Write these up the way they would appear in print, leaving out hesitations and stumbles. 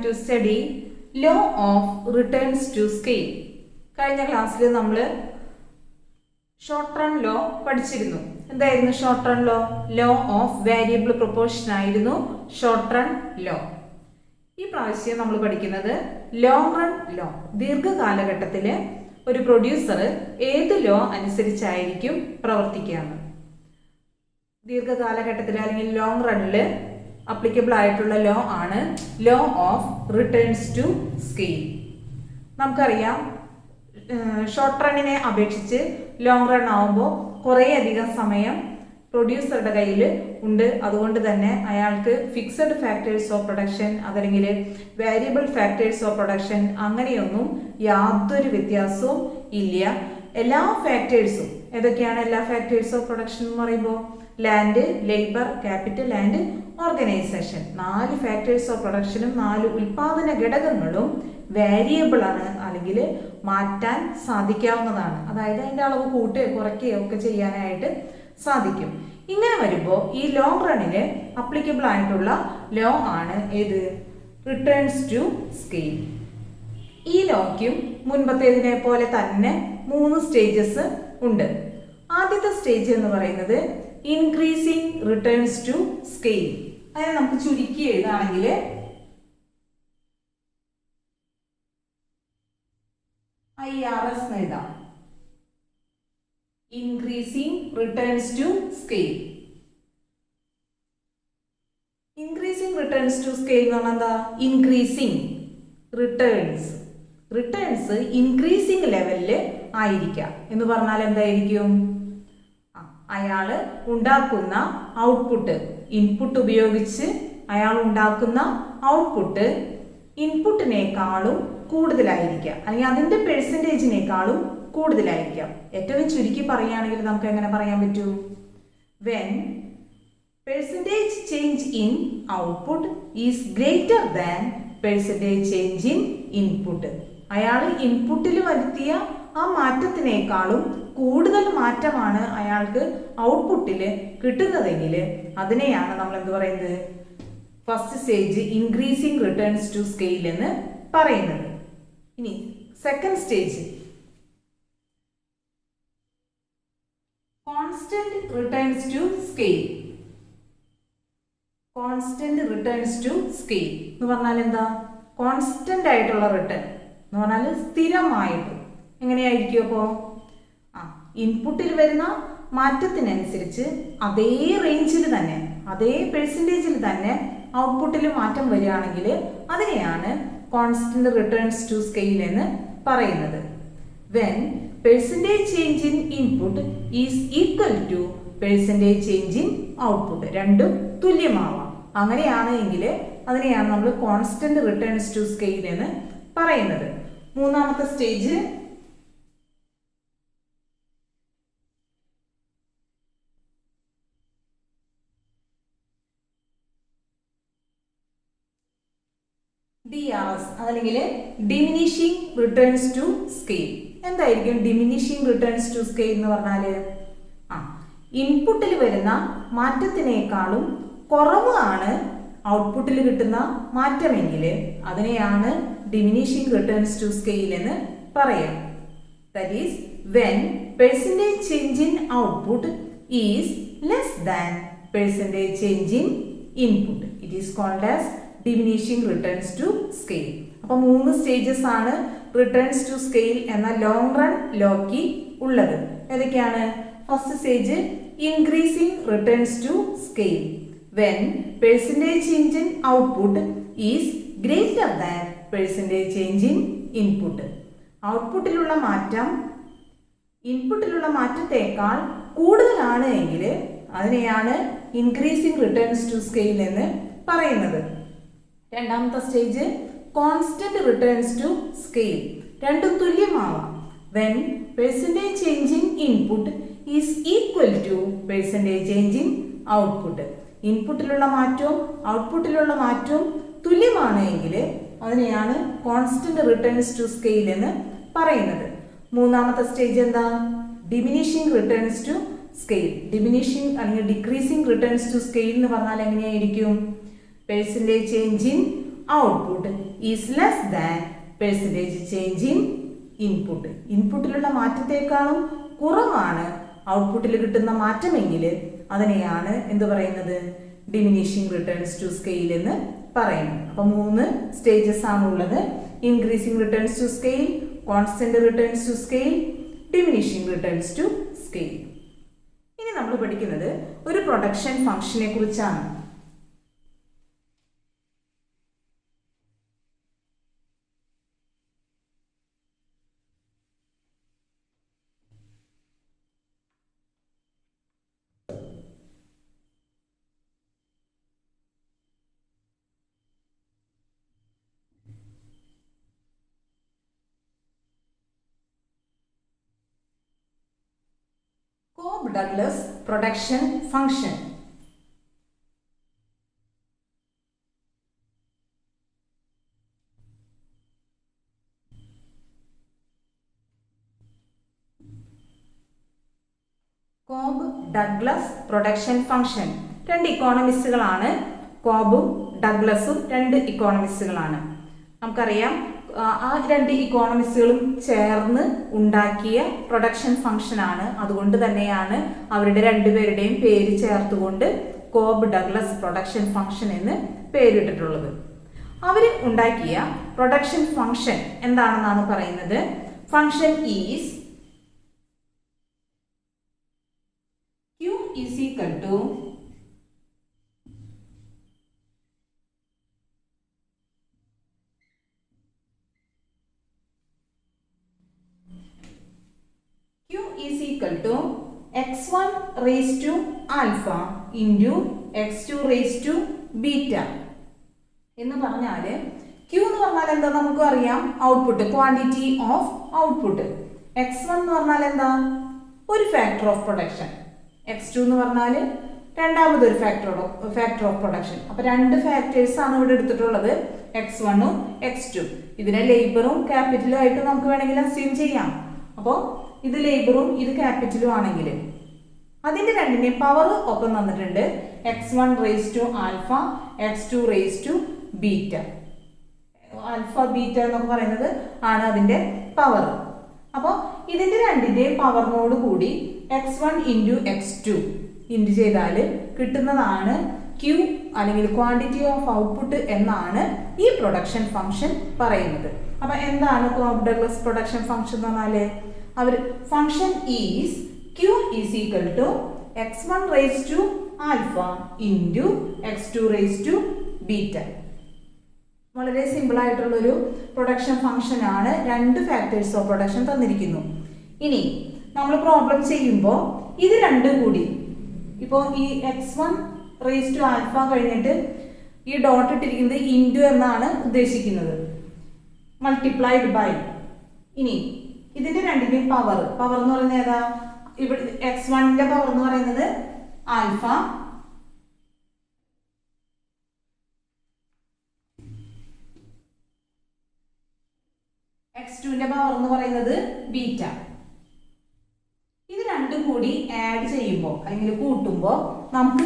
to study law of returns to scale. കഴിഞ്ഞ ക്ലാസ്സിൽ നമ്മൾ ഷോർട്ട് റൺ ലോ പഠിച്ചിരുന്നു. എന്തായിരുന്നു short run law? Law of variable proportion ആയിരുന്നു ഷോർട്ട് റൺ ലോ. ഈ പ്രാവശ്യം നമ്മൾ പഠിക്കുന്നത് ലോങ് റൺ ലോ. ദീർഘകാലഘട്ടത്തിൽ ഒരു പ്രൊഡ്യൂസർ ഏത് ലോ അനുസരിച്ചായിരിക്കും പ്രവർത്തിക്കുകയെന്ന്. ദീർഘകാലഘട്ടത്തിൽ അല്ലെങ്കിൽ ലോങ് റണ്ണിൽ അപ്ലിക്കബിൾ ആയിട്ടുള്ള ലോ ആണ് law of returns to scale. നമുക്കറിയാം ഷോർട്ട് റണ്ണിനെ അപേക്ഷിച്ച് ലോങ് റൺ ആവുമ്പോൾ കുറേയധികം സമയം പ്രൊഡ്യൂസറുടെ കയ്യിൽ ഉണ്ട്. അതുകൊണ്ട് തന്നെ അയാൾക്ക് ഫിക്സഡ് ഫാക്ടേഴ്സ് ഓഫ് പ്രൊഡക്ഷൻ അതല്ലെങ്കിൽ വേരിയബിൾ ഫാക്ടേഴ്സ് ഓഫ് പ്രൊഡക്ഷൻ അങ്ങനെയൊന്നും യാതൊരു വ്യത്യാസവും ഇല്ല. എല്ലാ ഫാക്ടേഴ്സും ഏതൊക്കെയാണ്? എല്ലാ ഫാക്ടേഴ്സ് ഓഫ് പ്രൊഡക്ഷൻ എന്ന് പറയുമ്പോൾ land, labour, capital and organisation. 4 factors of പ്രൊഡക്ഷനും 4 ഉൽപാദന ഘടകങ്ങളും വേരിയബിൾ ആണ്, അല്ലെങ്കിൽ മാറ്റാൻ സാധിക്കാവുന്നതാണ്. അതായത് അതിൻ്റെ അളവ് കൂട്ടുകയോ കുറയ്ക്കുകയോ ഒക്കെ ചെയ്യാനായിട്ട് സാധിക്കും. ഇങ്ങനെ വരുമ്പോൾ ഈ ലോങ് റണ്ണിന് അപ്ലിക്കബിൾ ആയിട്ടുള്ള ലോ ആണ് ഏത്? Returns to scale. ഈ ലോയ്ക്കും മുൻപത്തേതിനെ പോലെ തന്നെ 3 സ്റ്റേജസ് ഉണ്ട്. ആദ്യത്തെ സ്റ്റേജ് എന്ന് പറയുന്നത് ഇൻക്രീസിങ് റിട്ടേൺസ് ടു സ്കെയിൽ. അതിനെ നമുക്ക് ചുരുക്കി എഴുതുകയാണെങ്കിൽ IRS എഴുതാം. Increasing returns to scale. Increasing returns to scale എന്ന് പറഞ്ഞാൽ എന്താ? ഇൻക്രീസിങ് റിട്ടേൺസ് ഇൻക്രീസിങ് ലെവലിൽ ആയിരിക്കാം എന്ന് പറഞ്ഞാൽ എന്തായിരിക്കും? അയാൾ ഉണ്ടാക്കുന്ന ഔട്ട്പുട്ട്, ഇൻപുട്ട് ഉപയോഗിച്ച് അയാൾ ഉണ്ടാക്കുന്ന ഔട്ട്പുട്ട് ഇൻപുട്ടിനേക്കാളും കൂടുതലായിരിക്കാം, അല്ലെങ്കിൽ അതിൻ്റെ പെർസെൻറ്റേജിനേക്കാളും കൂടുതലായിരിക്കാം. ഏറ്റവും ചുരുക്കി പറയുകയാണെങ്കിൽ നമുക്ക് എങ്ങനെ പറയാൻ പറ്റും? When percentage change in output is greater than percentage change in input. അയാൾ ഇൻപുട്ടിൽ വരുത്തിയ ആ മാറ്റത്തിനേക്കാളും കൂടുതൽ മാറ്റമാണ് അയാൾക്ക് ഔട്ട്പുട്ടിൽ കിട്ടുന്നതെങ്കിൽ അതിനെയാണ് നമ്മൾ എന്ത് പറയുന്നത്? First stage increasing returns to scale എന്ന് പറയുന്നത്. ഇനി second stage constant returns to scale. Constant returns to scale എന്ന് പറഞ്ഞാൽ എന്താ? കോൺസ്റ്റന്റ് ആയിട്ടുള്ള റിട്ടേൺ എന്ന് പറഞ്ഞാൽ സ്ഥിരമായിട്ട്. എങ്ങനെയായിരിക്കും അപ്പോൾ? ഇൻപുട്ടിൽ വരുന്ന മാറ്റത്തിനനുസരിച്ച് അതേ റേഞ്ചിൽ തന്നെ, അതേ പെർസെൻറ്റേജിൽ തന്നെ ഔട്ട്പുട്ടിൽ മാറ്റം വരികയാണെങ്കിൽ അതിനെയാണ് കോൺസ്റ്റന്റ് റിട്ടേൺസ് ടു സ്കെയിൽ എന്ന് പറയുന്നത്. When percentage change in input is equal to percentage change in output, രണ്ടും തുല്യമാവാം. അങ്ങനെയാണ് എങ്കിൽ അതിനെയാണ് നമ്മൾ കോൺസ്റ്റന്റ് റിട്ടേൺസ് ടു സ്കെയിൽ എന്ന് പറയുന്നത്. മൂന്നാമത്തെ സ്റ്റേജ് DRS അതല്ലെങ്കിൽ ഡിമിനിഷിങ് റിട്ടേൺസ് ടു സ്കെയിൽ. എന്തായിരിക്കും ഡിമിനിഷിങ് റിട്ടേൺസ് ടു സ്കെയിൽ എന്ന് പറഞ്ഞാൽ? ഇൻപുട്ടിൽ വരുന്ന മാറ്റത്തിനേക്കാളും കുറവാണ് ഔട്ട്പുട്ടിൽ കിട്ടുന്ന മാറ്റമെങ്കിൽ അതിനെയാണ് ഡിമിനിഷിങ് റിട്ടേൺസ് ടു സ്കെയിൽ എന്ന് പറയാം. That is when percentage change in output is less than percentage change in input. It is called as diminishing returns to scale. അപ്പോൾ 3 സ്റ്റേജസ് ആണ് റിട്ടേൺസ് ടു സ്കെയിൽ എന്ന ലോങ് റൺ ലോക്ക് ഉള്ളത്. ഏതൊക്കെയാണ്? First stage increasing returns to scale when percentage change in output is greater than percentage change in input. ഔട്ട്പുട്ടിലുള്ള മാറ്റം ഇൻപുട്ടിലുള്ള മാറ്റത്തേക്കാൾ കൂടുതലാണ് എങ്കിൽ അതിനെയാണ് ഇൻക്രീസിങ് റിട്ടേൺസ് ടു സ്കെയിൽ എന്ന് പറയുന്നത്. രണ്ടാമത്തെ stage constant returns to scale. രണ്ടും തുല്യമാവാം. When percentage change in input is equal to percentage change in output. ഇൻപുട്ടിലുള്ള മാറ്റവും ഔട്ട്പുട്ടിലുള്ള മാറ്റവും തുല്യമാണ് എങ്കിൽ അതിനെയാണ് കോൺസ്റ്റന്റ് റിട്ടേൺസ് ടു സ്കെയിൽ എന്ന് പറയുന്നത്. മൂന്നാമത്തെ സ്റ്റേജ് എന്താ? Diminishing returns to scale. Diminishing അല്ലെങ്കിൽ ഡിക്രീസിങ് റിട്ടേൺസ് ടു സ്കെയിൽ എന്ന് പറഞ്ഞാൽ എങ്ങനെയായിരിക്കും? Percentage change in output is less than percentage change in input. ഇൻപുട്ടിലുള്ള മാറ്റത്തെക്കാളും കുറവാണ് ഔട്ട്പുട്ടിൽ കിട്ടുന്ന മാറ്റമെങ്കിൽ അതിനെയാണ് എന്ത് പറയുന്നത്? ഡിമിനിഷിംഗ് റിട്ടേൺസ് ടു സ്കെയിൽ എന്ന് പറയുന്നത്. അപ്പോൾ 3 സ്റ്റേജസ് ആണുള്ളത്: increasing returns to scale, constant returns to scale, diminishing returns to scale. ഇനി നമ്മൾ പഠിക്കുന്നത് ഒരു പ്രൊഡക്ഷൻ ഫംഗ്ഷനെ കുറിച്ചാണ്. Cobb-Douglas production function. Cobb-Douglas production function. 2 ഇക്കോണമിസ്റ്റുകളാണ്. കോബും ഡഗ്ലസും 2 ഇക്കോണമിസ്റ്റുകളാണ്. നമുക്കറിയാം ആ 2 ഇക്കോണമിസ്റ്റുകളും ചേർന്ന് ഉണ്ടാക്കിയ പ്രൊഡക്ഷൻ ഫംഗ്ഷൻ ആണ്. അതുകൊണ്ട് തന്നെയാണ് അവരുടെ 2 പേരുടെയും പേര് ചേർത്തുകൊണ്ട് കോബ്-ഡഗ്ലസ് പ്രൊഡക്ഷൻ ഫംഗ്ഷൻ എന്ന് പേരിട്ടിട്ടുള്ളത്. അവർ ഉണ്ടാക്കിയ പ്രൊഡക്ഷൻ ഫംഗ്ഷൻ എന്താണെന്നാണ് പറയുന്നത്. Function is Q is equal to x1 raised to alpha into x2 raised to beta എന്ന് പറഞ്ഞാൽ Q എന്ന് പറഞ്ഞാൽ എന്താ നമുക്ക് അറിയാം, output, quantity of output. x1 എന്ന് പറഞ്ഞാൽ എന്താ, ഒരു ഫാക്ടർ ഓഫ് പ്രൊഡക്ഷൻ. x2 എന്ന് പറഞ്ഞാൽ രണ്ടാമതൊരു ഫാക്ടർ ഓഫ് പ്രൊഡക്ഷൻ. അപ്പൊ 2 ഫാക്ടേഴ്സ് ആണ് ഇവിടെ എടുത്തിട്ടുള്ളത്, x1ഉം x2. ഇതിനെ ലേബറും ക്യാപിറ്റലും ആയിട്ട് നമുക്ക് വേണമെങ്കിൽ അസ്യൂം ചെയ്യാം. അപ്പോൾ ഇത് ലേബറും ഇത് ക്യാപിറ്റലും ആണെങ്കിൽ അതിന്റെ 2ന്റെയും പവർ ഒപ്പം തന്നിട്ടുണ്ട്. x1 raise to alpha, x2 raise to beta. Alpha beta എന്നൊക്കെ പറയുന്നത് ആണ് അതിന്റെ പവർ. അപ്പോൾ ഇതിന്റെ 2ന്റെയും പവറിനോട് കൂടി x1 ഇൻറ്റു x2 ഇൻറ്റു ചെയ്താൽ കിട്ടുന്നതാണ് Q അല്ലെങ്കിൽ ക്വാണ്ടിറ്റി ഓഫ് ഔട്ട്പുട്ട് എന്നാണ് ഈ പ്രൊഡക്ഷൻ ഫംഗ്ഷൻ പറയുന്നത്. അപ്പൊ എന്താണ് കോബ്-ഡഗ്ലസ് പ്രൊഡക്ഷൻ ഫംഗ്ഷൻ എന്ന് പറഞ്ഞാല് our function is Q is equal to x1 raise to alpha into x2 raise to beta. വളരെ സിമ്പിൾ ആയിട്ടുള്ളൊരു പ്രൊഡക്ഷൻ ഫംഗ്ഷൻ ആണ്. 2 ഫാക്ടേഴ്സ് ഓഫ് പ്രൊഡക്ഷൻ തന്നിരിക്കുന്നു. ഇനി നമ്മൾ പ്രോബ്ലം ചെയ്യുമ്പോൾ ഇത് 2 കൂടി, ഇപ്പോൾ ഈ x1 റേസ് ടു ആൽഫ കഴിഞ്ഞിട്ട് ഈ ഡോട്ട് ഇട്ടിരിക്കുന്നത് ഇൻറ്റു എന്നാണ് ഉദ്ദേശിക്കുന്നത്, മൾട്ടിപ്ലൈഡ് ബൈ. ഇനി ഇതിന്റെ 2ന്റെയും പവർ എന്ന് പറയുന്നത് ഏതാ, ഇവിടെ x1ന്റെ പവർ എന്ന് പറയുന്നത് ആൽഫ, x2ന്റെ പവർ എന്ന് പറയുന്നത് ബീറ്റ. ഇത് 2 കൂടി ആഡ് ചെയ്യുമ്പോൾ അല്ലെങ്കിൽ കൂട്ടുമ്പോൾ നമുക്ക്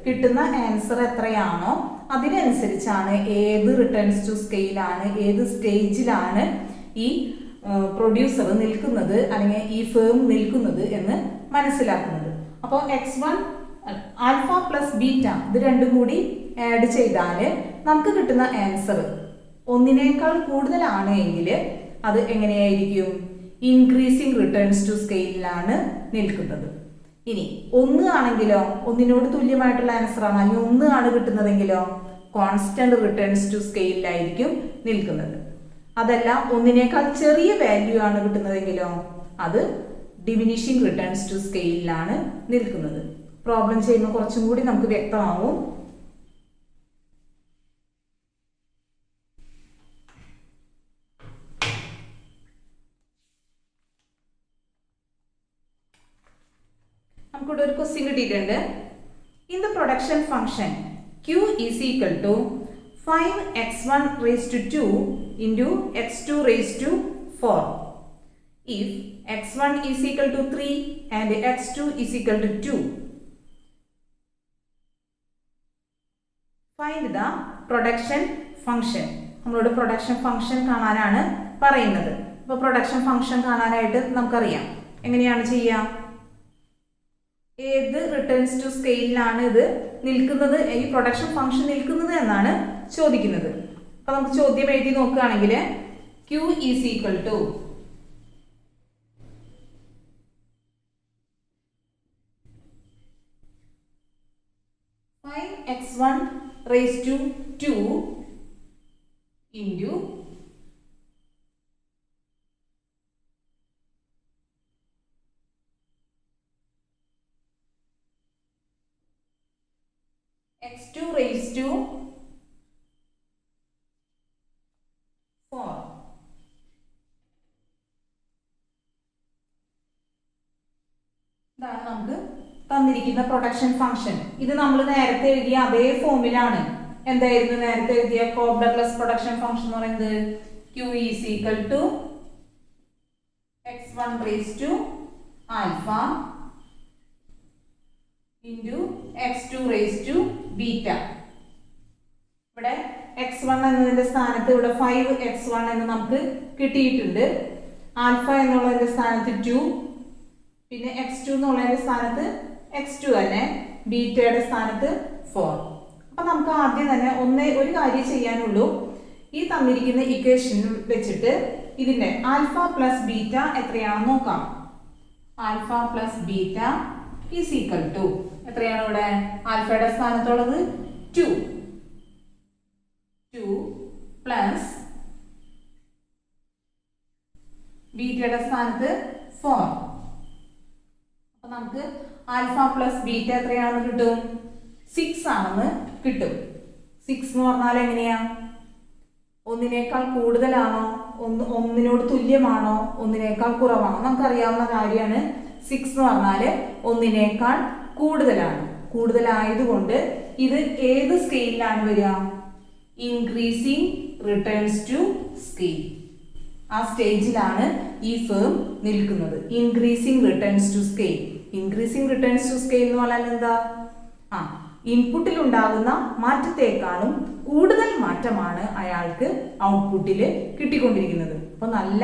കിട്ടുന്ന ആൻസർ എത്രയാണോ അതിനനുസരിച്ചാണ് ഏത് റിട്ടേൺസ് ടു സ്കെയിലാണ്, ഏത് സ്റ്റേജിലാണ് ഈ പ്രൊഡ്യൂസർ നിൽക്കുന്നത് അല്ലെങ്കിൽ ഈ ഫേം നിൽക്കുന്നത് എന്ന് മനസ്സിലാക്കുന്നത്. അപ്പോൾ x1 ആൽഫ പ്ലസ് ബീറ്റ ഇത് 2 കൂടി ആഡ് ചെയ്താൽ നമുക്ക് കിട്ടുന്ന ആൻസർ 1നേക്കാൾ കൂടുതലാണ് എങ്കിൽ അത് എങ്ങനെയായിരിക്കും, ഇൻക്രീസിംഗ് റിട്ടേൺസ് ടു സ്കെയിലാണ് നിൽക്കുന്നത്. ഇനി 1 ആണെങ്കിലോ, 1നോട് തുല്യമായിട്ടുള്ള ആൻസർ ആണ്, അല്ലെങ്കിൽ 1 ആണ് കിട്ടുന്നതെങ്കിലോ കോൺസ്റ്റന്റ് റിട്ടേൺസ് ടു സ്കെയിലായിരിക്കും നിൽക്കുന്നത്. അതല്ല 1നേക്കാൾ ചെറിയ വാല്യൂ ആണ് കിട്ടുന്നതെങ്കിലോ അത് ഡിമിനിഷിംഗ് റിട്ടേൺസ് ടു സ്കെയിലാണ് നിൽക്കുന്നത്. പ്രോബ്ലം ചെയ്യുമ്പോൾ കുറച്ചും കൂടി നമുക്ക് വ്യക്തമാവും. നമുക്കിവിടെ ഒരു ക്വസ്റ്റ്യൻ കിട്ടിയിട്ടുണ്ട്. In the production function Q is equal to 5x1 raised to 2 into x2 raised to 4. If x1 is equal to 3 and x2 is equal to 2, find the production function. നമ്മളോട് production function കാണാനാണ് പറയുന്നത്. അപ്പോൾ production function കാണാനായിട്ട് നമുക്കറിയാം എങ്ങനെയാണ് ചെയ്യുക. ഏത് returns to സ്കെയിലിലാണ് ഇത് നിൽക്കുന്നത്, ഈ പ്രൊഡക്ഷൻ ഫംഗ്ഷൻ നിൽക്കുന്നത് എന്നാണ് ചോദിക്കുന്നത്. അപ്പൊ നമുക്ക് ചോദ്യം എഴുതി നോക്കുകയാണെങ്കിൽ Q is equal to x1 raised to 2 into x2 raised to 4. ഇതാണ് നമുക്ക് തന്നിരിക്കുന്ന പ്രൊഡക്ഷൻ ഫംഗ്ഷൻ. ഇത് നമ്മൾ നേരത്തെ എഴുതിയ അതേ ഫോമിലാണ്. എന്തായിരുന്നു നേരത്തെ എഴുതിയ കോബ് ഡഗ്ലസ് പ്രൊഡക്ഷൻ ഫംഗ്ഷൻ എന്ന് പറയുന്നത്? Q is equal to x1 raised to alpha into x2 raised to beta. ഇവിടെ x1 എന്നതിന്റെ സ്ഥാനത്ത് ഇവിടെ 5x1 എന്ന് നമുക്ക് കിട്ടിയിട്ടുണ്ട്. ആൽഫ എന്നുള്ളതിന്റെ സ്ഥാനത്ത് 2, പിന്നെ x2 എന്നുള്ളതിന്റെ സ്ഥാനത്ത് x2 തന്നെ, ബീറ്റയുടെ സ്ഥാനത്ത് 4. അപ്പൊ നമുക്ക് ആദ്യം തന്നെ ഒരു കാര്യം ചെയ്യാനുള്ളൂ. ഈ തന്നിരിക്കുന്ന ഇക്വേഷൻ വെച്ചിട്ട് ഇതിന്റെ ആൽഫ പ്ലസ് ബീറ്റ എത്രയാണെന്ന് നോക്കാം. Alpha plus beta is equal to എത്രയാണ്? ഇവിടെ ആൽഫയുടെ സ്ഥാനത്തുള്ളത് 2 പ്ലസ് ബീറ്റയുടെ സ്ഥാനത്ത് 4. അപ്പൊ നമുക്ക് ആൽഫ പ്ലസ് ബീറ്റ എത്രയാണെന്ന് കിട്ടും? 6 ആണെന്ന് കിട്ടും. 6 എന്ന് പറഞ്ഞാൽ എങ്ങനെയാ? ഒന്നിനേക്കാൾ കൂടുതലാണോ, ഒന്നിനോട് തുല്യമാണോ, ഒന്നിനേക്കാൾ കുറവാണോ? നമുക്കറിയാവുന്ന കാര്യമാണ്. 6 എന്ന് പറഞ്ഞാല് ഒന്നിനേക്കാൾ കൂടുതലാണ്. കൂടുതലായതുകൊണ്ട് ഇത് ഏത് സ്കെയിലാണ് വരിക? Increasing returns to scale. ആ സ്റ്റേജിലാണ് ഈ ഫേം നിൽക്കുന്നത്. Increasing returns to scale. Increasing returns to scale എന്ന് പറഞ്ഞാൽ എന്താ? ഇൻപുട്ടിൽ ഉണ്ടാകുന്ന മാറ്റത്തെക്കാളും കൂടുതൽ മാറ്റമാണ് അയാൾക്ക് ഔട്ട്പുട്ടിൽ കിട്ടിക്കൊണ്ടിരിക്കുന്നത്. അപ്പോൾ നല്ല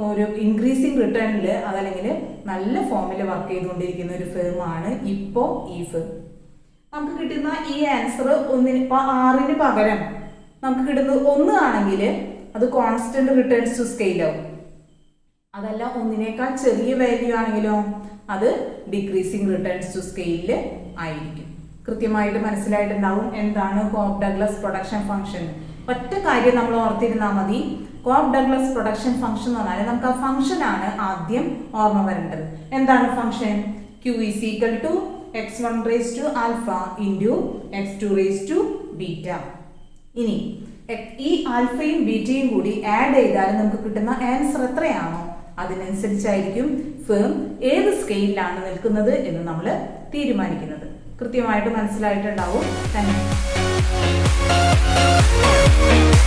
ഒരു ഇൻക്രീസിങ് റിട്ടേണിൽ അതല്ലെങ്കിൽ നല്ല ഫോമിൽ വർക്ക് ചെയ്തുകൊണ്ടിരിക്കുന്ന ഒരു ഫേമാണ് ഇപ്പോൾ ഈ ഫേം. നമുക്ക് കിട്ടുന്ന ഈ ആൻസർ 6ന് പകരം നമുക്ക് കിട്ടുന്നത് 1 ആണെങ്കിൽ അത് കോൺസ്റ്റന്റ് റിട്ടേൺസ് ടു സ്കെയിൽ ആവും. അതല്ല ഒന്നിനേക്കാൾ ചെറിയ വാല്യൂ ആണെങ്കിലോ അത് ഡിക്രീസിങ് റിട്ടേൺസ് ടു സ്കെയിലിൽ ആയിരിക്കും. കൃത്യമായിട്ട് മനസ്സിലായിട്ടുണ്ടാവും എന്താണ് കോബ് ഡഗ്ലസ് പ്രൊഡക്ഷൻ ഫംഗ്ഷൻ. ഒറ്റ കാര്യം നമ്മൾ ഓർത്തിരുന്നാൽ മതി. കോബ് ഡഗ്ലസ് പ്രൊഡക്ഷൻ ഫംഗ്ഷൻ എന്ന് പറഞ്ഞാൽ നമുക്ക് ആ ഫംഗ്ഷൻ ആണ് ആദ്യം ഓർമ്മ വരേണ്ടത്. എന്താണ് function? Q is equal to x1 raised to alpha into x2 raised to beta. ഇനി ഈ ആൽഫയും ബീറ്റയും കൂടി ആഡ് ചെയ്താൽ നമുക്ക് കിട്ടുന്ന ആൻസർ എത്രയാണോ അതിനനുസരിച്ചായിരിക്കും ഫേം ഏത് സ്കെയിലാണ് നിൽക്കുന്നത് എന്ന് നമ്മൾ തീരുമാനിക്കുന്നത്. കൃത്യമായിട്ട് മനസ്സിലായിട്ടുണ്ടാവും. Thank you.